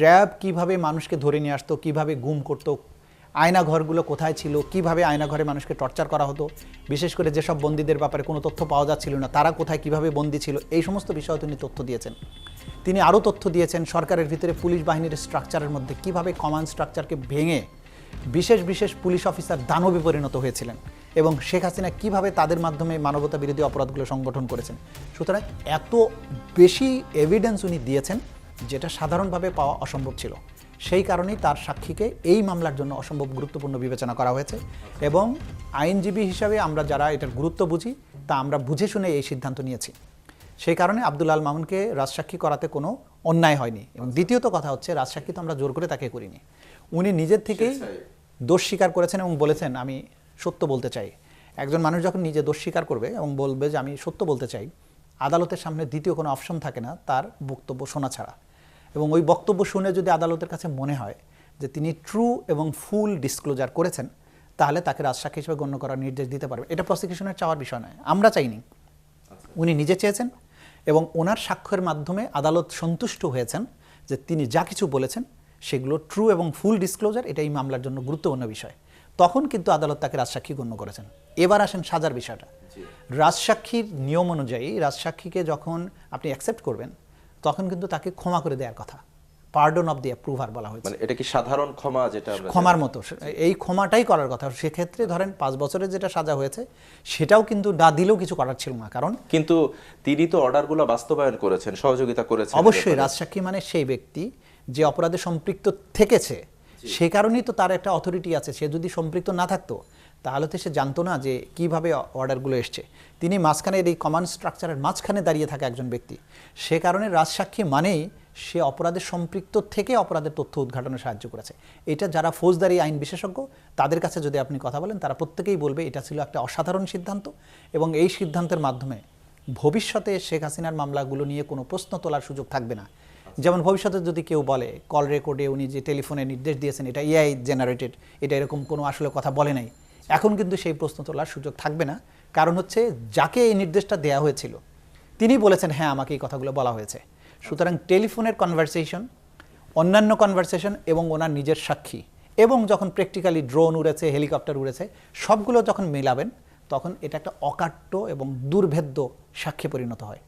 RAB কিভাবে মানুষকে ধরে নিয়ে আসতো, কিভাবে গুম করতো, আয়নাঘরগুলো কোথায় ছিল, কিভাবে আয়নাঘরে মানুষকে টর্চার করা হতো, বিশেষ করে যেসব বন্দীদের ব্যাপারে কোনো তথ্য পাওয়া যাচ্ছিল না তারা কোথায় কিভাবে বন্দী ছিল, এই সমস্ত বিষয়ে তিনি তথ্য দিয়েছেন। তিনি আরও তথ্য দিয়েছেন সরকারের ভিতরে পুলিশ বাহিনীর স্ট্রাকচারের মধ্যে কিভাবে কমান্ড স্ট্রাকচারকে ভেঙে বিশেষ বিশেষ পুলিশ অফিসার দানবে পরিণত হয়েছিলেন এবং শেখ হাসিনা কীভাবে তাদের মাধ্যমে মানবতা বিরোধী অপরাধগুলো সংগঠন করেছেন। সুতরাং এত বেশি এভিডেন্স উনি দিয়েছেন যেটা সাধারণভাবে পাওয়া অসম্ভব ছিল। সেই কারণেই তার সাক্ষীকে এই মামলার জন্য অসম্ভব গুরুত্বপূর্ণ বিবেচনা করা হয়েছে এবং আইনজীবী হিসাবে আমরা যারা এটার গুরুত্ব বুঝি তা আমরা বুঝে শুনে এই সিদ্ধান্ত নিয়েছি। সেই কারণে আব্দুল আল মামুনকে রাজসাক্ষী করাতে কোনো অন্যায় হয়নি। এবং দ্বিতীয়ত কথা হচ্ছে রাজসাক্ষী তো আমরা জোর করে তাকে করিনি, উনি নিজের থেকেই দোষ স্বীকার করেছেন এবং বলেছেন আমি সত্য বলতে চাই। একজন মানুষ যখন নিজে দোষ স্বীকার করবে এবং বলবে যে আমি সত্য বলতে চাই, আদালতের সামনে দ্বিতীয় কোনো অপশন থাকে না তার বক্তব্য শোনা ছাড়া। এবং ওই বক্তব্য শুনে যদি আদালতের কাছে মনে হয় যে তিনি ট্রু এবং ফুল ডিসক্লোজার করেছেন, তাহলে তাকে রাজসাক্ষী হিসেবে গণ্য করার নির্দেশ দিতে পারবে। এটা প্রসিকিউশনের চাওয়ার বিষয় নয়, আমরা চাইনি, উনি নিজে চেয়েছেন এবং ওনার সাক্ষ্যের মাধ্যমে আদালত সন্তুষ্ট হয়েছেন যে তিনি যা কিছু বলেছেন সেগুলো ট্রু এবং ফুল ডিসক্লোজার, এটা এই মামলার জন্য গুরুত্বপূর্ণ বিষয়। তখন কিন্তু আদালত তাকে রাজসাক্ষী গণ্য করেছেন। এবার আসেন সাজার বিষয়টা। রাজসাক্ষীর নিয়ম অনুযায়ী রাজসাক্ষীকে যখন আপনি অ্যাকসেপ্ট করবেন তখন কিন্তু তাকে ক্ষমা করে দেওয়ার কথা, পার্ডন অফ দি অ্যাপ্রুভার বলা হয়েছে। মানে এটা কি সাধারণ ক্ষমা, যেটা ক্ষমার মতো এই ক্ষমাটাই করার কথা। সেক্ষেত্রে ধরেন 5 বছরের যেটা সাজা হয়েছে সেটাও কিন্তু না দিলেও কিছু করার ছিল না, কারণ কিন্তু তিনি তো অর্ডারগুলো বাস্তবায়ন করেছেন, সহযোগিতা করেছেন। অবশ্যই রাজসাক্ষী মানে সেই ব্যক্তি যে অপরাধে সম্পৃক্ত থেকেছে, সে কারণেই তো তার একটা অথরিটি আছে। সে যদি সম্পৃক্ত না থাকতো তাহলে তো সে জানতো না যে কিভাবে অর্ডারগুলো এসছে। তিনি মাঝখানের এই কমান্ড স্ট্রাকচারের মাঝখানে দাঁড়িয়ে থাকা একজন ব্যক্তি, সে কারণে রাজসাক্ষী মানেই সে অপরাধের সম্পৃক্ত থেকে অপরাধের তথ্য উদ্ঘাটনে সাহায্য করেছে। এটা যারা ফৌজদারি আইন বিশেষজ্ঞ তাদের কাছে যদি আপনি কথা বলেন তারা প্রত্যেকেই বলবে এটা ছিল একটা অসাধারণ সিদ্ধান্ত এবং এই সিদ্ধান্তের মাধ্যমে ভবিষ্যতে শেখ হাসিনার মামলাগুলো নিয়ে কোনো প্রশ্ন তোলার সুযোগ থাকবে না। যেমন ভবিষ্যতে যদি কেউ বলে কল রেকর্ডে উনি যে টেলিফোনে নির্দেশ দিয়েছেন এটা এআই জেনারেটেড, এটা এরকম কোনো আসলে কথা বলে নাই, এখন কিন্তু সেই প্রশ্ন তোলার সুযোগ থাকবে না। কারণ হচ্ছে যাকে এই নির্দেশটা দেওয়া হয়েছিল তিনি বলেছেন হ্যাঁ আমাকে এই কথাগুলো বলা হয়েছে। সুতরাং টেলিফোনের কনভারসেশন, অন্যান্য কনভারসেশন এবং ওনার নিজের সাক্ষী এবং যখন প্র্যাকটিক্যালি ড্রোন উড়েছে, হেলিকপ্টার উড়েছে, সবগুলো যখন মেলাবেন তখন এটা একটা অকাট্য এবং দুর্ভেদ্য সাক্ষ্যে পরিণত হয়।